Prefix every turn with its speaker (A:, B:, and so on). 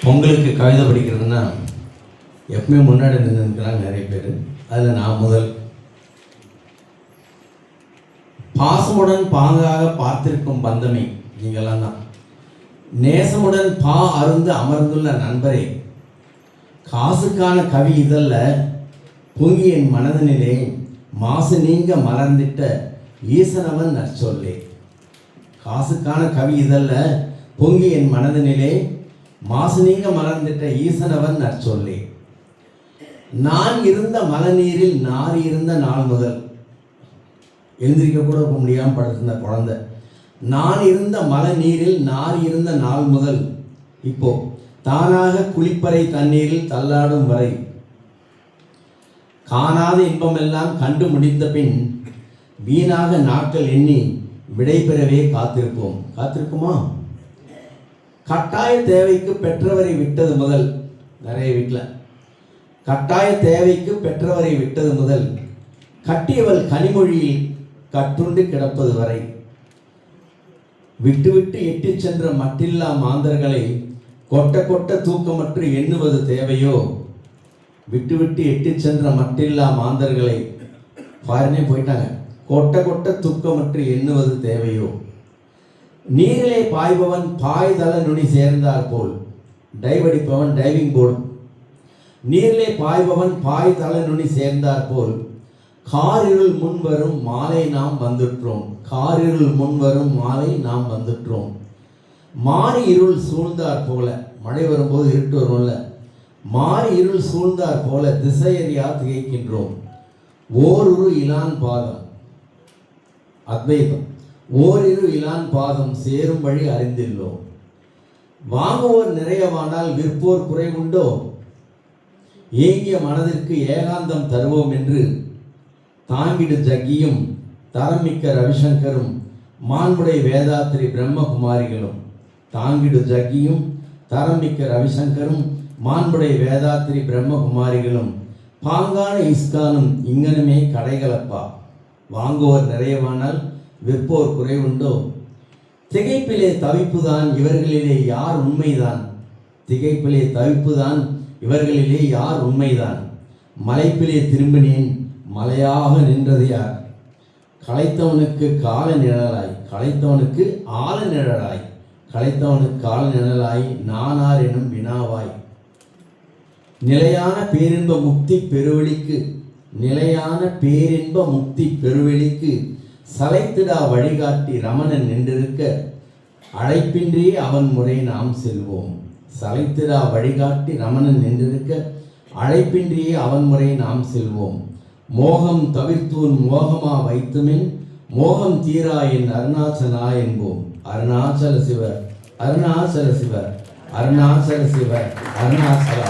A: பொங்கலுக்கு கவிதை படிக்கிறதுனா எப்பவுமே முன்னாடி நின்றுக்கிறாங்க நிறைய பேர். அதில் நான் முதல். பாசமுடன் பாங்காக பார்த்திருக்கும் பந்தமே நீங்களாம் தான். நேசமுடன் பா அருந்து அமர்ந்துள்ள நண்பரே, காசுக்கான கவி இதல்ல பொங்கி என் மனதனிலே மாசு நீங்க மலர்ந்திட்ட ஈசனவன் நற்சொல்லே. காசுக்கான கவி இதல்ல பொங்கி என் மனதனிலே மாசு நீங்க மலர்ந்திட்ட ஈசனவன் நற்சொல்லே. நான் இருந்த மலநீரில் நார் இருந்த நாள் முதல். எழுந்திரிக்க கூட முடியாமல் படுத்திருந்த குழந்தை. நான் இருந்த மலநீரில் நார் இருந்த நாள் முதல் இப்போ தானாக குளிப்பறை தண்ணீரில் தள்ளாடும் வரை காணாத இன்பமெல்லாம் கண்டு முடிந்த பின் வீணாக நாட்கள் எண்ணி விடைபெறவே காத்திருப்போம். காத்திருக்குமா? கட்டாய தேவைக்கு பெற்றவரை விட்டது முதல். நிறைய வீட்டில் கட்டாய தேவைக்கு பெற்றவரை விட்டது முதல் கட்டியவள் கனிமொழியில் கட்டுண்டு கிடப்பது வரை விட்டு விட்டு எட்டி சென்ற மட்டில்லா மாந்தர்களை கொட்ட கொட்ட தூக்கமற்று எண்ணுவது தேவையோ? விட்டு விட்டு எட்டி சென்ற மட்டில்லா மாந்தர்களை பாருனே போயிட்டாங்க. கொட்ட கொட்ட தூக்கமற்று எண்ணுவது தேவையோ? நீரிலே பாய்பவன் பாய்தள நுனி சேர்ந்தார் போல். டைவடிப்பவன் டைவிங் போர்டு. நீரிலே பாய்பவன் பாய்தள நுனி சேர்ந்தார் போல் காரிருள் முன்வரும் மாலை நாம் வந்துற்றோம். காரிருள் முன்வரும் மாலை நாம் வந்துற்றோம். மாறி இருள் சூழ்ந்தார் போல, மழை வரும்போது இருட்டு வரும்ல, மாறி இருள் சூழ்ந்தார் போல திசையறியா திகைக்கின்றோம். ஓரிரு இலான் பாதம், அத்வைதம், ஓரிரு இலான் பாதம் சேரும் வழி அறிந்தில்லோம். வாங்குவோர் நிறையவானால் விற்போர் குறைவுண்டோ? ஏங்கிய மனதிற்கு ஏகாந்தம் தருவோம் என்று தாங்கிடு ஜக்கியும் தரமிக்க ரவிசங்கரும் மாண்புடை வேதாத்திரி பிரம்மகுமாரிகளும். தாங்கிடு ஜக்கியும் தரமிக்க ரவிசங்கரும் மாண்புடை வேதாத்திரி பிரம்மகுமாரிகளும் பாங்கான இஸ்கானும் இங்கனுமே கடைகளப்பா. வாங்குவோர் நிறையவானால் விற்போர் குறைவுண்டோ? திகைப்பிலே தவிப்புதான் இவர்களிலே யார் உண்மைதான்? திகைப்பிலே தவிப்புதான் இவர்களிலே யார் உண்மைதான்? மலைப்பிலே திரும்பினேன் மலையாக நின்றது யார்? களைத்தவனுக்கு கால நிழலாய், களைத்தவனுக்கு ஆல நிழலாய், களைத்தவனுக்கு கால நிழலாய் நானார் எனும் வினாவாய். நிலையான பேரின்ப முக்தி பெருவெளிக்கு, நிலையான பேரின்ப முக்தி பெருவெளிக்கு சலைத்திடா வழிகாட்டி ரமணன் நின்றிருக்க அழைப்பின்றி அவன் முறை நாம் செல்வோம். சலைத்திடா வழிகாட்டி ரமணன் நின்றிருக்க அழைப்பின்றியே அவன் முறை நாம் செல்வோம். மோகம் தவிர்த்தூன் மோகமா வைத்துமின் மோகம் தீரா என் அருணாச்சலா என்போம். அருணாச்சல சிவ, அருணாச்சல சிவ, அருணாச்சல சிவ, அருணாச்சலா.